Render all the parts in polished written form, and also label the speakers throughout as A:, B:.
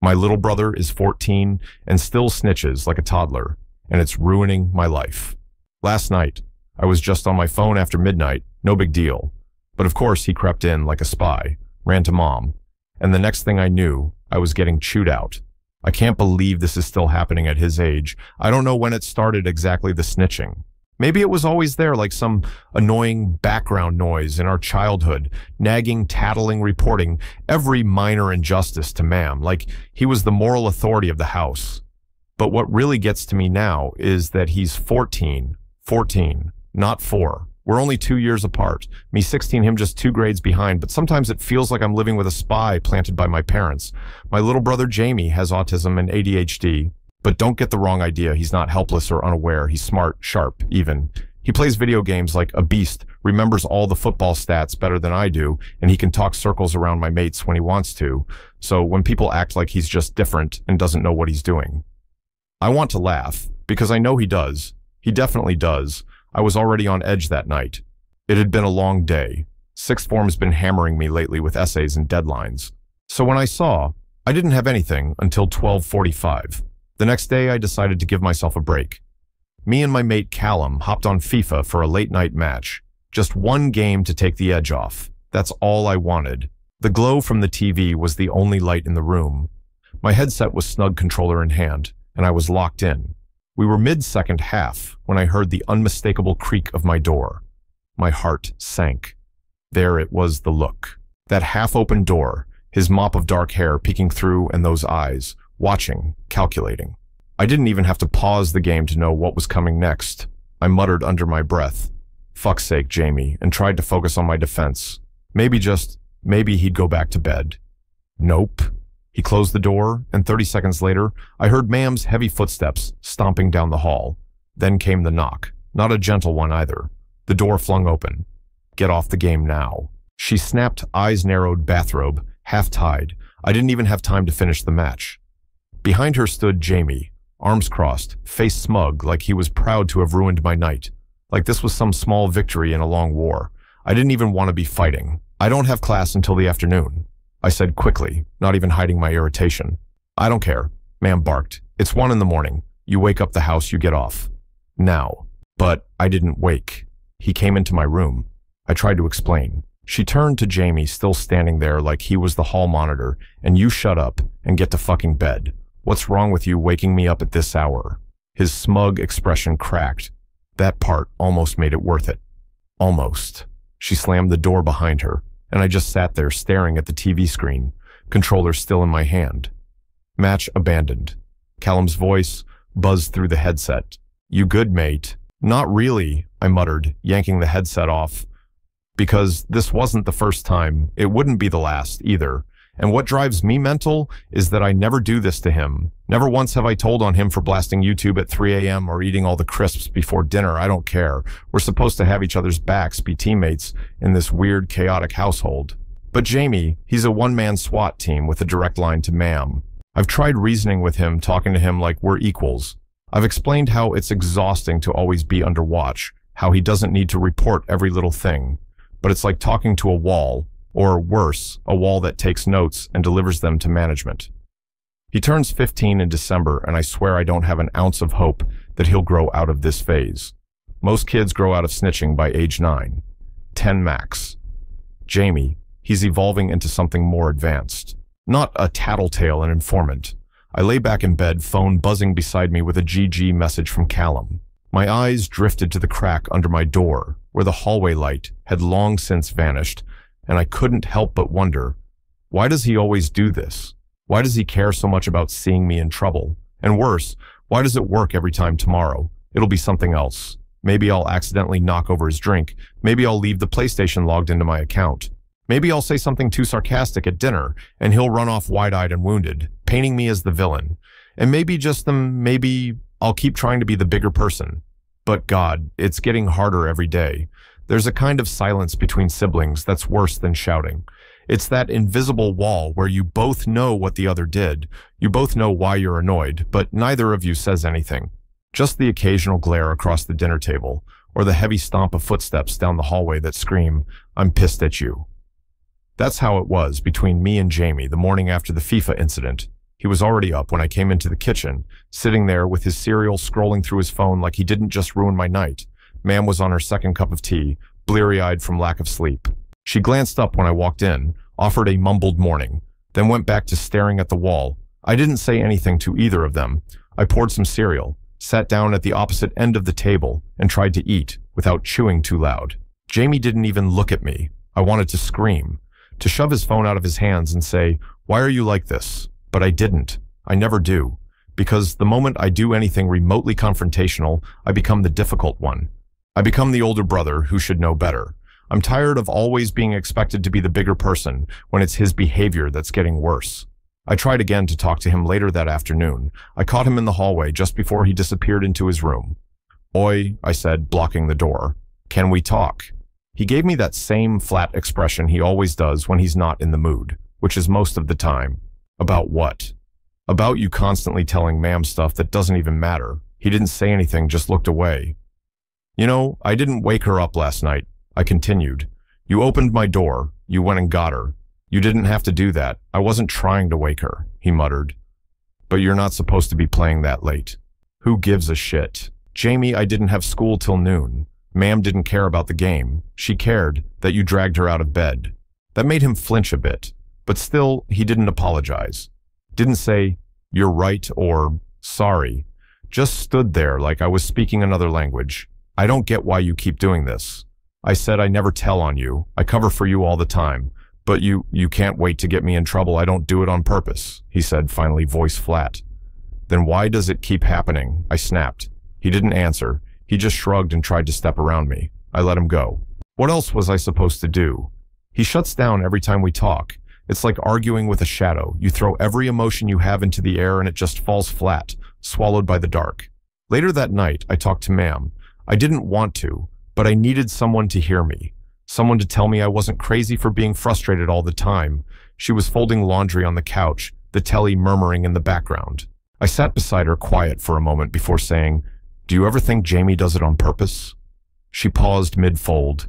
A: My little brother is 14 and still snitches like a toddler, and it's ruining my life. Last night, I was just on my phone after midnight, no big deal. But of course he crept in like a spy, ran to mom, and the next thing I knew, I was getting chewed out. I can't believe this is still happening at his age. I don't know when it started exactly, the snitching. Maybe it was always there, like some annoying background noise in our childhood, nagging, tattling, reporting every minor injustice to ma'am, like he was the moral authority of the house. But what really gets to me now is that he's 14, not 4. We're only 2 years apart, me 16, him just 2 grades behind, but sometimes it feels like I'm living with a spy planted by my parents. My little brother Jamie has autism and ADHD. But don't get the wrong idea, he's not helpless or unaware, he's smart, sharp, even. He plays video games like a beast, remembers all the football stats better than I do, and he can talk circles around my mates when he wants to. So when people act like he's just different and doesn't know what he's doing, I want to laugh, because I know he does. He definitely does. I was already on edge that night. It had been a long day. Sixth form's been hammering me lately with essays and deadlines. So when I saw, I didn't have anything until 12:45. The next day, I decided to give myself a break. Me and my mate Callum hopped on FIFA for a late-night match. Just one game to take the edge off. That's all I wanted. The glow from the TV was the only light in the room. My headset was snug, controller in hand, and I was locked in. We were mid-second half when I heard the unmistakable creak of my door. My heart sank. There it was, the look. That half-open door, his mop of dark hair peeking through, and those eyes, watching, calculating. I didn't even have to pause the game to know what was coming next. I muttered under my breath, "Fuck's sake, Jamie," and tried to focus on my defense. Maybe he'd go back to bed. Nope. He closed the door, and 30 seconds later, I heard Ma'am's heavy footsteps stomping down the hall. Then came the knock. Not a gentle one either. The door flung open. "Get off the game now." She snapped, eyes narrowed, bathrobe, half-tied. I didn't even have time to finish the match. Behind her stood Jamie, arms crossed, face smug, like he was proud to have ruined my night. Like this was some small victory in a long war. I didn't even want to be fighting. "I don't have class until the afternoon," I said quickly, not even hiding my irritation. "I don't care," Ma'am barked. "It's 1 in the morning. You wake up the house, you get off. Now." But I didn't wake. He came into my room. I tried to explain. She turned to Jamie, still standing there like he was the hall monitor, and "You shut up and get to fucking bed. What's wrong with you waking me up at this hour?" His smug expression cracked. That part almost made it worth it. Almost. She slammed the door behind her, and I just sat there staring at the TV screen, controller still in my hand. Match abandoned. Callum's voice buzzed through the headset. "You good, mate?" "Not really," I muttered, yanking the headset off. Because this wasn't the first time, it wouldn't be the last either. And what drives me mental is that I never do this to him. Never once have I told on him for blasting YouTube at 3 a.m. or eating all the crisps before dinner. I don't care. We're supposed to have each other's backs, be teammates in this weird, chaotic household. But Jamie, he's a one-man SWAT team with a direct line to Ma'am. I've tried reasoning with him, talking to him like we're equals. I've explained how it's exhausting to always be under watch, how he doesn't need to report every little thing. But it's like talking to a wall. Or worse, a wall that takes notes and delivers them to management. He turns 15 in December, and I swear I don't have an ounce of hope that he'll grow out of this phase. Most kids grow out of snitching by age 9. 10 max. Jamie, he's evolving into something more advanced. Not a tattletale and informant. I lay back in bed, phone buzzing beside me with a GG message from Callum. My eyes drifted to the crack under my door, where the hallway light had long since vanished, and I couldn't help but wonder, why does he always do this? Why does he care so much about seeing me in trouble? And worse, why does it work every time tomorrow? It'll be something else. Maybe I'll accidentally knock over his drink. Maybe I'll leave the PlayStation logged into my account. Maybe I'll say something too sarcastic at dinner, and he'll run off wide-eyed and wounded, painting me as the villain. And maybe I'll keep trying to be the bigger person. But God, it's getting harder every day. There's a kind of silence between siblings that's worse than shouting. It's that invisible wall where you both know what the other did. You both know why you're annoyed, but neither of you says anything. Just the occasional glare across the dinner table, or the heavy stomp of footsteps down the hallway that scream, "I'm pissed at you." That's how it was between me and Jamie the morning after the FIFA incident. He was already up when I came into the kitchen, sitting there with his cereal scrolling through his phone like he didn't just ruin my night. Ma'am was on her second cup of tea, bleary-eyed from lack of sleep. She glanced up when I walked in, offered a mumbled morning, then went back to staring at the wall. I didn't say anything to either of them. I poured some cereal, sat down at the opposite end of the table, and tried to eat without chewing too loud. Jamie didn't even look at me. I wanted to scream, to shove his phone out of his hands and say, "Why are you like this?" But I didn't. I never do. Because the moment I do anything remotely confrontational, I become the difficult one. I become the older brother who should know better. I'm tired of always being expected to be the bigger person when it's his behavior that's getting worse. I tried again to talk to him later that afternoon. I caught him in the hallway just before he disappeared into his room. "Oi," I said, blocking the door. "Can we talk?" He gave me that same flat expression he always does when he's not in the mood, which is most of the time. "About what?" "About you constantly telling Ma'am stuff that doesn't even matter." He didn't say anything, just looked away. "You know, I didn't wake her up last night," I continued. "You opened my door. You went and got her. You didn't have to do that. I wasn't trying to wake her," he muttered. "But you're not supposed to be playing that late." "Who gives a shit?" "Jamie, I didn't have school till noon. Ma'am didn't care about the game. She cared that you dragged her out of bed." That made him flinch a bit, but still, he didn't apologize. Didn't say, "You're right," or "sorry." Just stood there like I was speaking another language. "I don't get why you keep doing this." I said I never tell on you. I cover for you all the time. "But you can't wait to get me in trouble. I don't do it on purpose," he said, finally, voice flat. "Then why does it keep happening?" I snapped. He didn't answer. He just shrugged and tried to step around me. I let him go. What else was I supposed to do? He shuts down every time we talk. It's like arguing with a shadow. You throw every emotion you have into the air and it just falls flat, swallowed by the dark. Later that night, I talked to Ma'am. I didn't want to, but I needed someone to hear me. Someone to tell me I wasn't crazy for being frustrated all the time. She was folding laundry on the couch, the telly murmuring in the background. I sat beside her quiet for a moment before saying, "Do you ever think Jamie does it on purpose?" She paused mid-fold.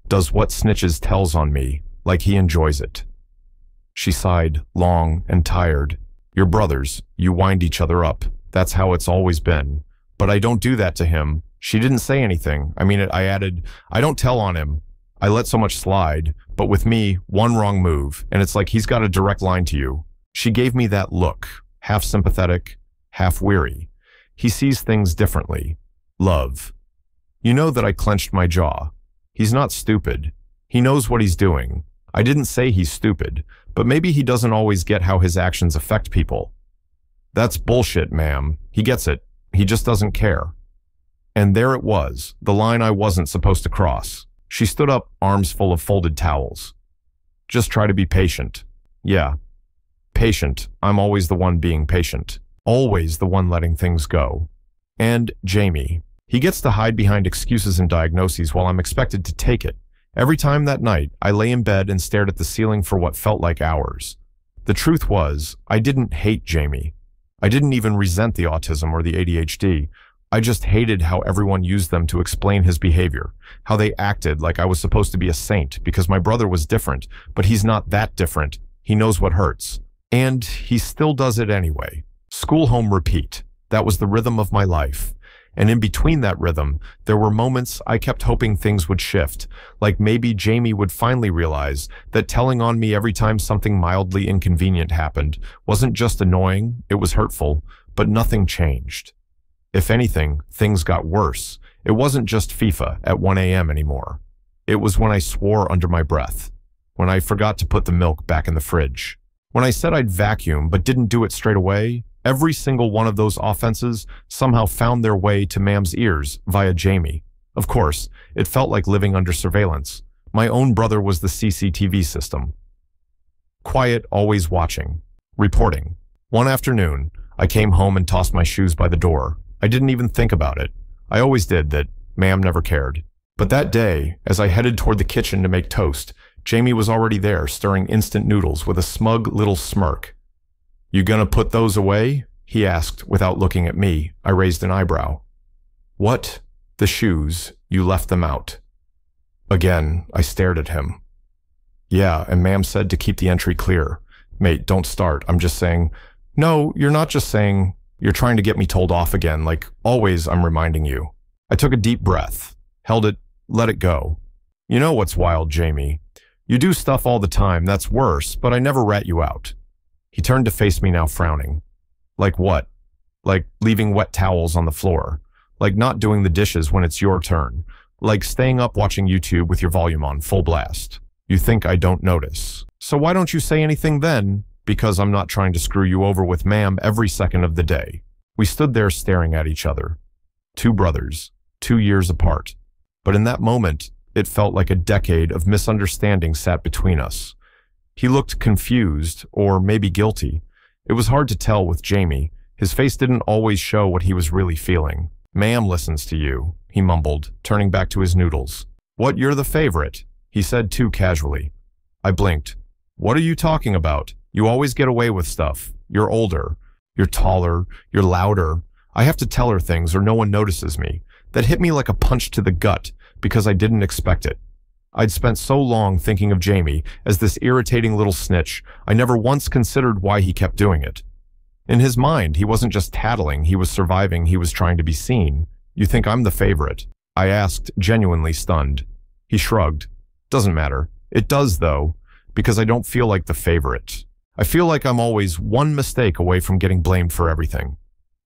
A: "Does what Snitches tells on me, like he enjoys it." She sighed, long and tired. "You're brothers. You wind each other up. That's how it's always been. But I don't do that to him." She didn't say anything. I added, "I don't tell on him. I let so much slide, but with me, one wrong move, and it's like he's got a direct line to you." She gave me that look, half sympathetic, half weary. He sees things differently. Love. You know that I clenched my jaw. He's not stupid. He knows what he's doing. I didn't say he's stupid, but maybe he doesn't always get how his actions affect people. "That's bullshit, ma'am. He gets it. He just doesn't care." And there it was, the line I wasn't supposed to cross. She stood up, arms full of folded towels. "Just try to be patient." "Yeah. Patient. I'm always the one being patient. Always the one letting things go. And Jamie. He gets to hide behind excuses and diagnoses while I'm expected to take it. Every time that night, I lay in bed and stared at the ceiling for what felt like hours. The truth was, I didn't hate Jamie. I didn't even resent the autism or the ADHD. I just hated how everyone used them to explain his behavior, how they acted like I was supposed to be a saint because my brother was different, but he's not that different. He knows what hurts. And he still does it anyway. School, home, repeat. That was the rhythm of my life. And in between that rhythm, there were moments I kept hoping things would shift, like maybe Jamie would finally realize that telling on me every time something mildly inconvenient happened wasn't just annoying, it was hurtful, but nothing changed. If anything, things got worse. It wasn't just FIFA at 1 a.m. anymore. It was when I swore under my breath, when I forgot to put the milk back in the fridge, when I said I'd vacuum but didn't do it straight away. Every single one of those offenses somehow found their way to Ma'am's ears via Jamie. Of course, it felt like living under surveillance. My own brother was the CCTV system. Quiet, always watching. Reporting. One afternoon, I came home and tossed my shoes by the door. I didn't even think about it. I always did that. Ma'am never cared. But that day, as I headed toward the kitchen to make toast, Jamie was already there, stirring instant noodles with a smug little smirk. "You gonna put those away?" he asked without looking at me. I raised an eyebrow. "What? The shoes. You left them out." Again, I stared at him. "Yeah, and Ma'am said to keep the entry clear." "Mate, don't start. I'm just saying, No, you're not just saying you're trying to get me told off again, like always I'm reminding you. I took a deep breath, held it, let it go. You know what's wild, Jamie? You do stuff all the time that's worse, but I never rat you out. He turned to face me now, frowning. Like what? Like leaving wet towels on the floor. Like not doing the dishes when it's your turn. Like staying up watching YouTube with your volume on full blast. You think I don't notice. So why don't you say anything then? Because I'm not trying to screw you over with ma'am every second of the day. We stood there staring at each other. Two brothers, 2 years apart. But in that moment, it felt like a decade of misunderstanding sat between us. He looked confused, or maybe guilty. It was hard to tell with Jamie. His face didn't always show what he was really feeling. Ma'am listens to you, he mumbled, turning back to his noodles. What, you're the favorite? He said too casually. I blinked. What are you talking about? You always get away with stuff. You're older. You're taller. You're louder. I have to tell her things or no one notices me. That hit me like a punch to the gut because I didn't expect it. I'd spent so long thinking of Jamie as this irritating little snitch, I never once considered why he kept doing it. In his mind, he wasn't just tattling, he was surviving, he was trying to be seen. You think I'm the favorite? I asked, genuinely stunned. He shrugged. Doesn't matter. It does, though, because I don't feel like the favorite. I feel like I'm always one mistake away from getting blamed for everything.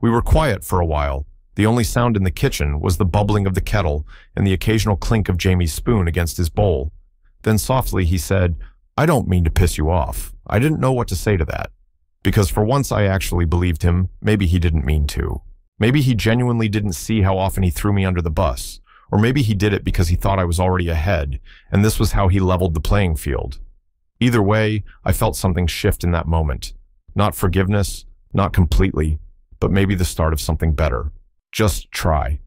A: We were quiet for a while. The only sound in the kitchen was the bubbling of the kettle and the occasional clink of Jamie's spoon against his bowl. Then softly he said, I don't mean to piss you off. I didn't know what to say to that. Because for once I actually believed him, maybe he didn't mean to. Maybe he genuinely didn't see how often he threw me under the bus. Or maybe he did it because he thought I was already ahead, and this was how he leveled the playing field. Either way, I felt something shift in that moment. Not forgiveness, not completely, but maybe the start of something better. Just try.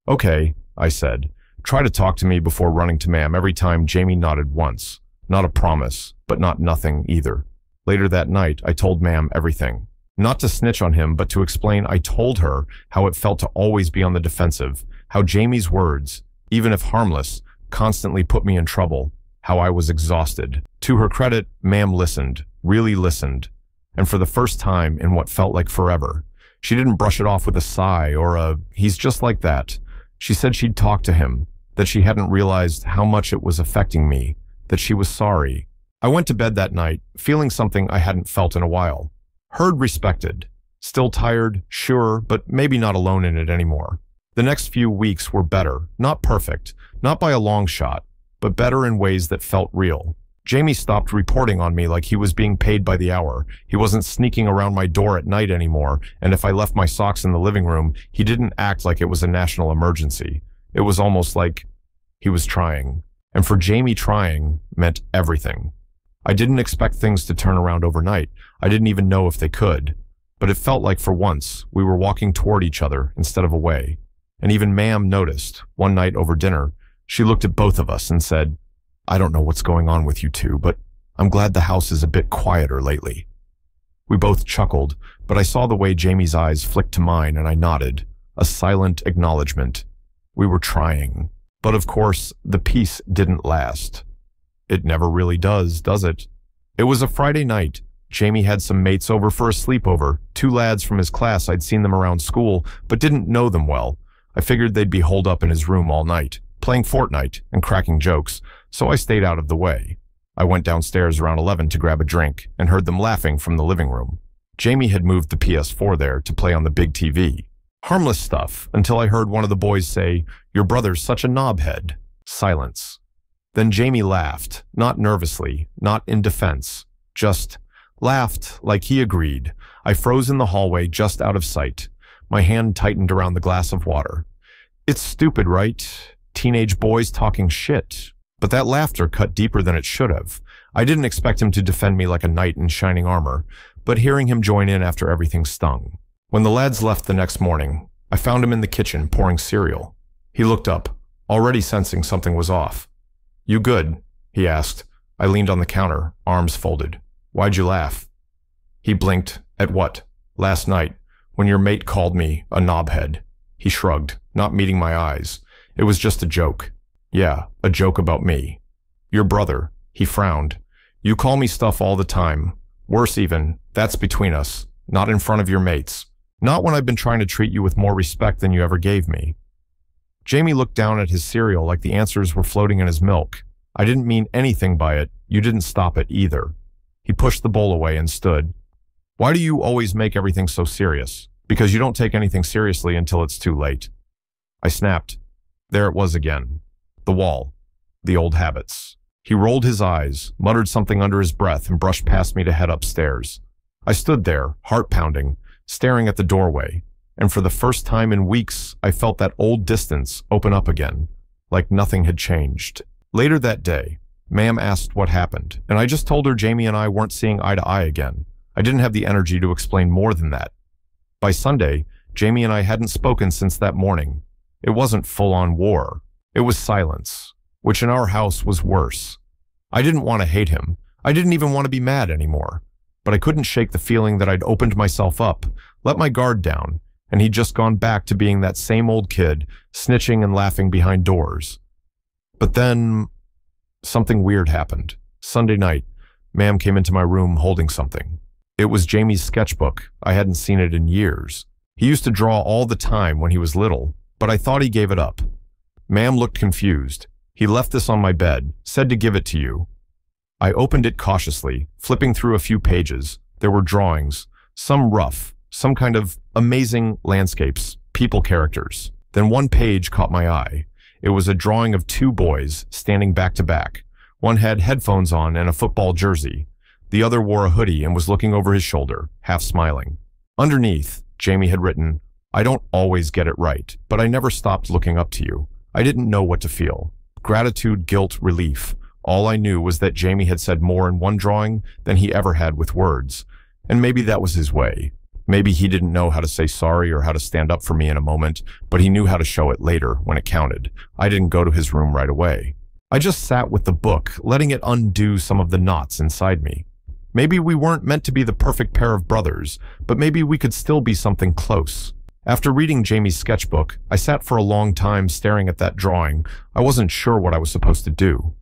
A: Okay, I said. Try to talk to me before running to ma'am every time. Jamie nodded once. Not a promise, but not nothing either. Later that night, I told ma'am everything. Not to snitch on him, but to explain I told her how it felt to always be on the defensive, how Jamie's words, even if harmless, constantly put me in trouble, how I was exhausted. To her credit, ma'am listened, really listened. And for the first time in what felt like forever, she didn't brush it off with a sigh or a, he's just like that. She said she'd talk to him, that she hadn't realized how much it was affecting me, that she was sorry. I went to bed that night, feeling something I hadn't felt in a while. Heard, respected. Still tired, sure, but maybe not alone in it anymore. The next few weeks were better, not perfect, not by a long shot, but better in ways that felt real. Jamie stopped reporting on me like he was being paid by the hour. He wasn't sneaking around my door at night anymore, and if I left my socks in the living room, he didn't act like it was a national emergency. It was almost like he was trying. And for Jamie, trying meant everything. I didn't expect things to turn around overnight. I didn't even know if they could. But it felt like for once, we were walking toward each other instead of away. And even ma'am noticed, one night over dinner, she looked at both of us and said, I don't know what's going on with you two, but I'm glad the house is a bit quieter lately. We both chuckled, but I saw the way Jamie's eyes flicked to mine and I nodded, a silent acknowledgement. We were trying. But of course, the peace didn't last. It never really does it? It was a Friday night. Jamie had some mates over for a sleepover, 2 lads from his class. I'd seen them around school, but didn't know them well. I figured they'd be holed up in his room all night, playing Fortnite and cracking jokes, so I stayed out of the way. I went downstairs around 11 to grab a drink and heard them laughing from the living room. Jamie had moved the PS4 there to play on the big TV. Harmless stuff, until I heard one of the boys say, your brother's such a knobhead. Silence. Then Jamie laughed, not nervously, not in defense, just laughed like he agreed. I froze in the hallway just out of sight. My hand tightened around the glass of water. It's stupid, right? Teenage boys talking shit. But that laughter cut deeper than it should have. I didn't expect him to defend me like a knight in shining armor, but hearing him join in after everything stung. When the lads left the next morning, I found him in the kitchen pouring cereal. He looked up, already sensing something was off. You good? He asked. I leaned on the counter, arms folded. Why'd you laugh? He blinked. At what? Last night, when your mate called me a knobhead. He shrugged, not meeting my eyes. It was just a joke. Yeah, a joke about me. Your brother. He frowned. You call me stuff all the time. Worse even, that's between us. Not in front of your mates. Not when I've been trying to treat you with more respect than you ever gave me." Jamie looked down at his cereal like the answers were floating in his milk. "I didn't mean anything by it. You didn't stop it either." He pushed the bowl away and stood. "Why do you always make everything so serious? Because you don't take anything seriously until it's too late." I snapped. There it was again. The wall. The old habits. He rolled his eyes, muttered something under his breath, and brushed past me to head upstairs. I stood there, heart pounding, staring at the doorway, and for the first time in weeks, I felt that old distance open up again, like nothing had changed. Later that day, Ma'am asked what happened, and I just told her Jamie and I weren't seeing eye to eye again. I didn't have the energy to explain more than that. By Sunday, Jamie and I hadn't spoken since that morning. It wasn't full-on war. It was silence, which in our house was worse. I didn't want to hate him. I didn't even want to be mad anymore. But I couldn't shake the feeling that I'd opened myself up, let my guard down, and he'd just gone back to being that same old kid, snitching and laughing behind doors. But then, something weird happened. Sunday night, Ma'am came into my room holding something. It was Jamie's sketchbook. I hadn't seen it in years. He used to draw all the time when he was little, but I thought he gave it up. Ma'am looked confused. "He left this on my bed, said to give it to you." I opened it cautiously, flipping through a few pages. There were drawings, some rough, some kind of amazing landscapes, people characters. Then one page caught my eye. It was a drawing of two boys standing back to back. One had headphones on and a football jersey. The other wore a hoodie and was looking over his shoulder, half smiling. Underneath, Jamie had written, "I don't always get it right, but I never stopped looking up to you. I didn't know what to feel. Gratitude, guilt, relief. All I knew was that Jamie had said more in one drawing than he ever had with words. And maybe that was his way. Maybe he didn't know how to say sorry or how to stand up for me in a moment, but he knew how to show it later when it counted. I didn't go to his room right away. I just sat with the book, letting it undo some of the knots inside me. Maybe we weren't meant to be the perfect pair of brothers, but maybe we could still be something close. After reading Jamie's sketchbook, I sat for a long time staring at that drawing. I wasn't sure what I was supposed to do.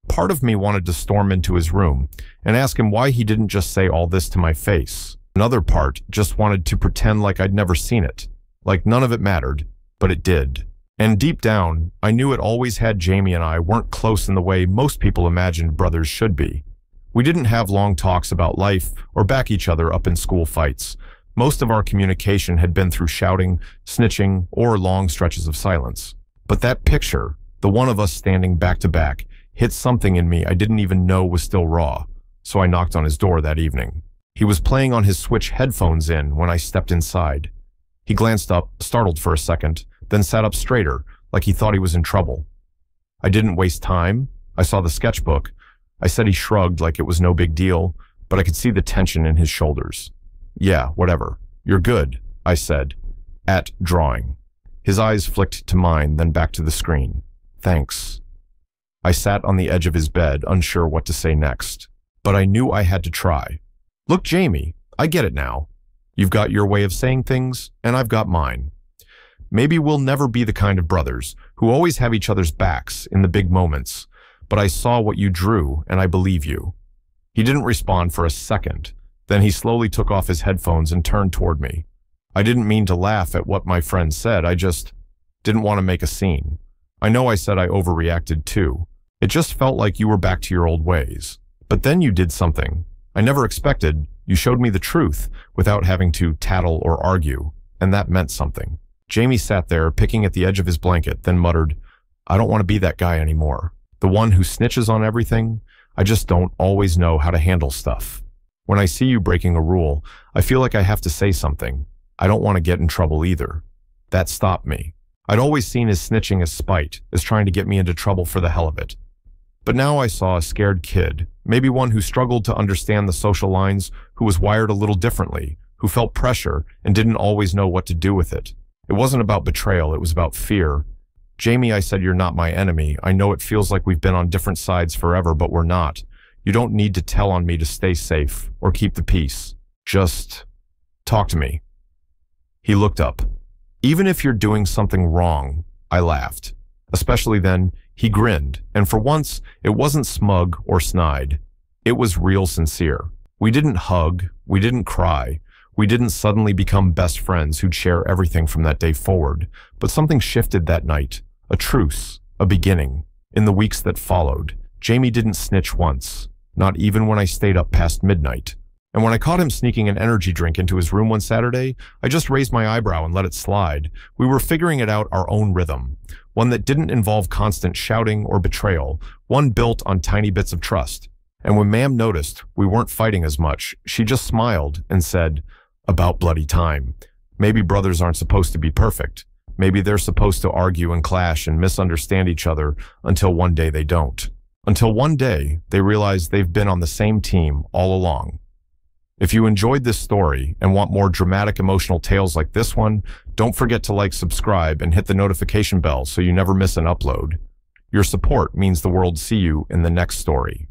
A: Part of me wanted to storm into his room and ask him why he didn't just say all this to my face. Another part just wanted to pretend like I'd never seen it, like none of it mattered, but it did. And deep down, I knew it always had Jamie and I weren't close in the way most people imagined brothers should be. We didn't have long talks about life or back each other up in school fights. Most of our communication had been through shouting, snitching, or long stretches of silence. But that picture, the one of us standing back to back, hit something in me I didn't even know was still raw, so I knocked on his door that evening. He was playing on his Switch headphones in when I stepped inside. He glanced up, startled for a second, then sat up straighter, like he thought he was in trouble. I didn't waste time. I saw the sketchbook. I said he shrugged like it was no big deal, but I could see the tension in his shoulders. "Yeah, whatever. You're good," I said, at drawing. His eyes flicked to mine, then back to the screen. "Thanks." I sat on the edge of his bed, unsure what to say next, but I knew I had to try. "Look, Jamie, I get it now. You've got your way of saying things, and I've got mine. Maybe we'll never be the kind of brothers who always have each other's backs in the big moments, but I saw what you drew, and I believe you." He didn't respond for a second. Then he slowly took off his headphones and turned toward me. I didn't mean to laugh at what my friend said. I just didn't want to make a scene. I know I said I overreacted too. It just felt like you were back to your old ways. But then you did something I never expected. You showed me the truth without having to tattle or argue, and that meant something. Jamie sat there, picking at the edge of his blanket, then muttered, "I don't want to be that guy anymore. The one who snitches on everything. I just don't always know how to handle stuff. When I see you breaking a rule, I feel like I have to say something. I don't want to get in trouble either." That stopped me. I'd always seen his snitching as spite, as trying to get me into trouble for the hell of it. But now I saw a scared kid, maybe one who struggled to understand the social lines, who was wired a little differently, who felt pressure and didn't always know what to do with it. It wasn't about betrayal, it was about fear. "Jamie," I said, "you're not my enemy. I know it feels like we've been on different sides forever, but we're not. You don't need to tell on me to stay safe or keep the peace. Just talk to me." He looked up. "Even if you're doing something wrong," I laughed. Especially then, he grinned, and for once, it wasn't smug or snide. It was real sincere. We didn't hug, we didn't cry. We didn't suddenly become best friends who'd share everything from that day forward, but something shifted that night. A truce, a beginning. In the weeks that followed, Jamie didn't snitch once, not even when I stayed up past midnight. And when I caught him sneaking an energy drink into his room one Saturday, I just raised my eyebrow and let it slide. We were figuring it out our own rhythm, one that didn't involve constant shouting or betrayal, one built on tiny bits of trust. And when Ma'am noticed we weren't fighting as much, she just smiled and said, "About bloody time. Maybe brothers aren't supposed to be perfect. Maybe they're supposed to argue and clash and misunderstand each other until one day they don't. Until one day they realize they've been on the same team all along." If you enjoyed this story and want more dramatic emotional tales like this one, don't forget to like, subscribe, and hit the notification bell so you never miss an upload. Your support means the world. See you in the next story.